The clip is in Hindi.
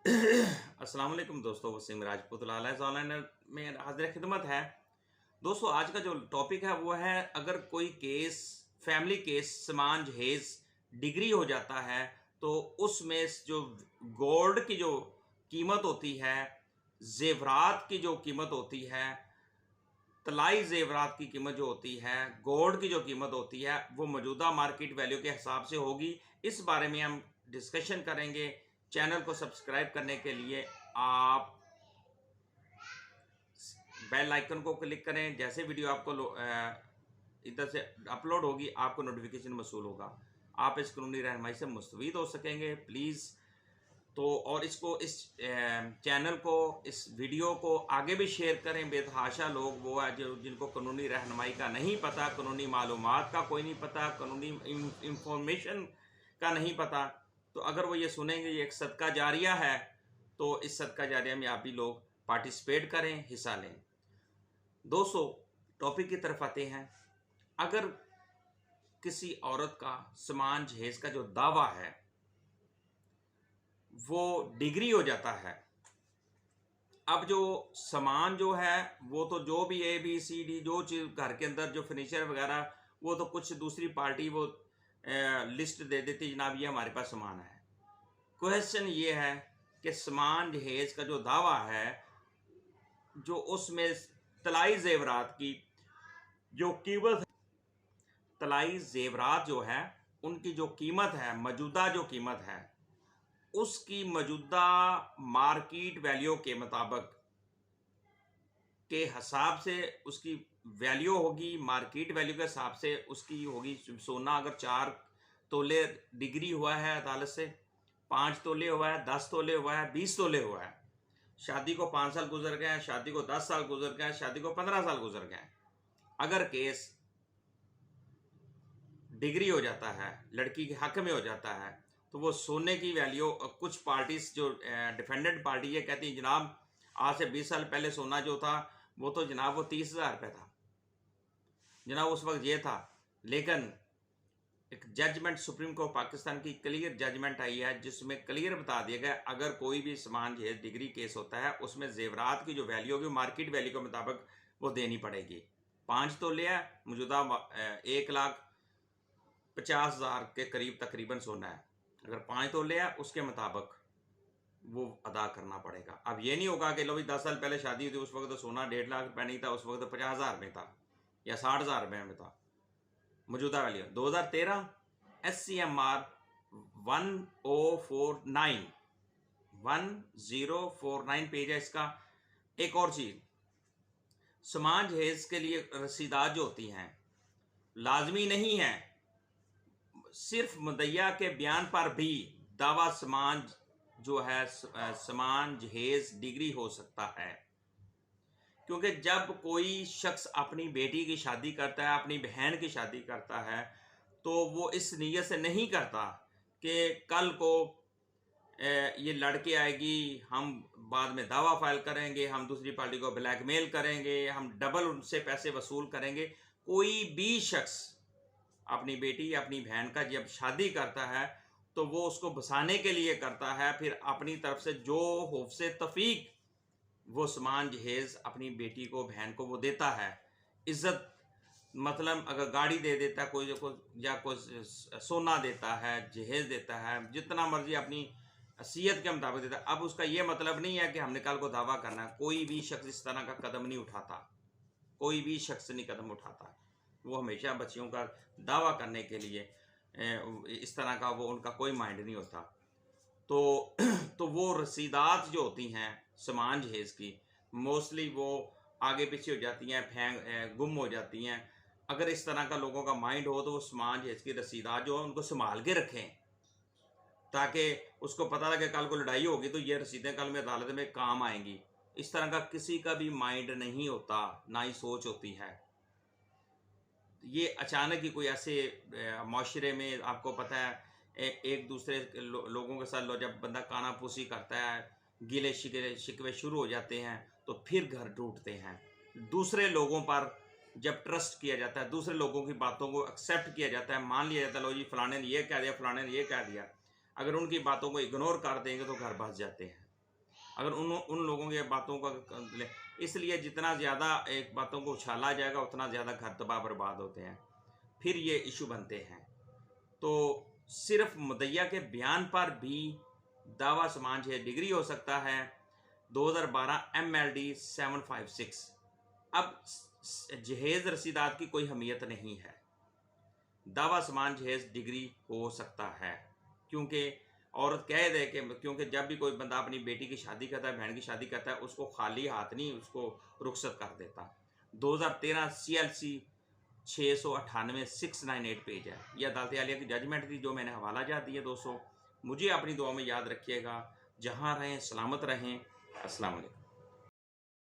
अस्सलाम वालेकुम दोस्तों, वसीम राजपूत लाला ऑनलाइन में हाजिर खिदमत है। दोस्तों, आज का जो टॉपिक है वो है, अगर कोई केस फैमिली केस समान जहेज डिग्री हो जाता है तो उसमें जो गोल्ड की जो कीमत होती है, जेवरात की जो कीमत होती है, तलाई जेवरात की कीमत जो होती है, गोल्ड की जो कीमत होती है, वो मौजूदा मार्केट वैल्यू के हिसाब से होगी। इस बारे में हम डिस्कशन करेंगे। चैनल को सब्सक्राइब करने के लिए आप बेल आइकन को क्लिक करें। जैसे वीडियो आपको इधर से अपलोड होगी, आपको नोटिफिकेशन मसूल होगा। आप इस कानूनी रहनुमाई से मुस्तफीद हो सकेंगे प्लीज़। तो और इसको इस चैनल को, इस वीडियो को आगे भी शेयर करें। बेतहाशा लोग वो है जो जिनको कानूनी रहनुमाई का नहीं पता, कानूनी मालूमात का कोई नहीं पता, कानूनी इंफॉर्मेशन का नहीं पता। तो अगर वो ये सुनेंगे ये एक सदका जारिया है, तो इस सदका जारिया में आप भी लोग पार्टिसिपेट करें, हिस्सा लें। दोस्तों, टॉपिक की तरफ आते हैं। अगर किसी औरत का समान जहेज का जो दावा है वो डिग्री हो जाता है, अब जो सामान जो है वो तो जो भी ABCD जो चीज़ घर के अंदर जो फर्नीचर वगैरह, वो तो कुछ दूसरी पार्टी वो लिस्ट दे देती, जनाब ये हमारे पास सामान है। क्वेश्चन ये है कि सामान जहेज का जो दावा है, जो उसमें तलाई जेवरात की जो कीमत, तलाई जेवरात जो है उनकी जो कीमत है, मौजूदा जो कीमत है, उसकी मौजूदा मार्केट वैल्यू के मुताबिक के हिसाब से उसकी वैल्यू होगी। मार्केट वैल्यू के हिसाब से उसकी होगी। सोना अगर 4 तोले डिग्री हुआ है अदालत से, 5 तोले हुआ है, 10 तोले हुआ है, 20 तोले हुआ है, शादी को 5 साल गुजर गए हैं, शादी को 10 साल गुजर गए हैं, शादी को 15 साल गुजर गए हैं, अगर केस डिग्री हो जाता है, लड़की के हक में हो जाता है, तो वो सोने की वैल्यू, कुछ पार्टीज जो डिफेंडेंट पार्टी है कहती है जनाब आज से 20 साल पहले सोना जो था वो तो जनाब वो 30,000 रुपये था, जनाब उस वक्त ये था। लेकिन एक जजमेंट सुप्रीम कोर्ट पाकिस्तान की क्लियर जजमेंट आई है जिसमें क्लियर बता दिया गया, अगर कोई भी समान जहेज डिग्री केस होता है उसमें जेवरात की जो वैल्यू होगी मार्केट वैल्यू के मुताबिक वो देनी पड़ेगी। 5 तोले है, मौजूदा 1,50,000 के करीब तकरीबन सोना है, अगर 5 तोले है उसके मुताबिक वो अदा करना पड़ेगा। अब ये नहीं होगा कि लो भाई 10 साल पहले शादी हुई थी, उस वक्त तो सोना 1.5 लाख रुपये नहीं था, उस वक्त तो 50,000 में था या 60,000 रुपये में था। मौजूदा वैल्यू 2013 SCMR 1049 पेज है इसका। एक और चीज, समान जहेज के लिए रसीदात जो होती हैं लाजमी नहीं है, सिर्फ मुद्दइया के बयान पर भी दावा समान जो है समान जहेज डिग्री हो सकता है। क्योंकि जब कोई शख्स अपनी बेटी की शादी करता है, अपनी बहन की शादी करता है, तो वो इस नीयत से नहीं करता कि कल को ये लड़के आएगी, हम बाद में दावा फाइल करेंगे, हम दूसरी पार्टी को ब्लैकमेल करेंगे, हम डबल उनसे पैसे वसूल करेंगे। कोई भी शख्स अपनी बेटी या अपनी बहन का जब शादी करता है तो वो उसको बसाने के लिए करता है, फिर अपनी तरफ से जो हौफ से तफीक वो समान जहेज अपनी बेटी को, बहन को वो देता है। इज्जत मतलब अगर गाड़ी दे देता है कोई या कोई सोना देता है, जहेज देता है, जितना मर्जी अपनी हैसियत के मुताबिक देता है। अब उसका ये मतलब नहीं है कि हमने कल को दावा करना है। कोई भी शख्स इस तरह का कदम नहीं उठाता, कोई भी शख्स नहीं कदम उठाता। वो हमेशा बच्चियों का दावा करने के लिए इस तरह का वो उनका कोई माइंड नहीं होता। तो वो रसीदात जो होती हैं समान जहेज की, मोस्टली वो आगे पीछे हो जाती हैं, गुम हो जाती हैं। अगर इस तरह का लोगों का माइंड हो तो वो समान जहेज की रसीदात जो है उनको संभाल के रखें, ताकि उसको पता लगे कल को लड़ाई होगी तो ये रसीदें कल में अदालत में काम आएंगी। इस तरह का किसी का भी माइंड नहीं होता, ना ही सोच होती है। ये अचानक ही कोई ऐसे माशरे में आपको पता है एक दूसरे लोगों के साथ जब बंदा कानाफूसी करता है, गिले शिकवे शुरू हो जाते हैं, तो फिर घर टूटते हैं। दूसरे लोगों पर जब ट्रस्ट किया जाता है, दूसरे लोगों की बातों को एक्सेप्ट किया जाता है, मान लिया जाता है लो जी फलाने ने ये कह दिया, फलाने ने ये कह दिया, अगर उनकी बातों को इग्नोर कर देंगे तो घर बस जाते हैं। अगर उन लोगों की बातों का, इसलिए जितना ज़्यादा एक बातों को उछाला जाएगा उतना ज़्यादा घर तबाह बर्बाद होते हैं, फिर ये इशू बनते हैं। तो सिर्फ मुद्दइया के बयान पर भी दावा समान जहेज डिग्री हो सकता है। 2012 MLD 756। अब जहेज रसीदात की कोई अहमियत नहीं है, दावा समान जहेज डिग्री हो सकता है, क्योंकि औरत कह दे कि, क्योंकि जब भी कोई बंदा अपनी बेटी की शादी करता है, बहन की शादी करता है, उसको खाली हाथ नहीं उसको रुखसत कर देता। 2013 CLC 698 698 पेज है, यह अदालत आलिया की जजमेंट थी जो मैंने हवाला जात दिए। दोस्तों मुझे अपनी दुआ में याद रखिएगा, जहाँ रहें सलामत रहें। अस्सलाम वालेकुम।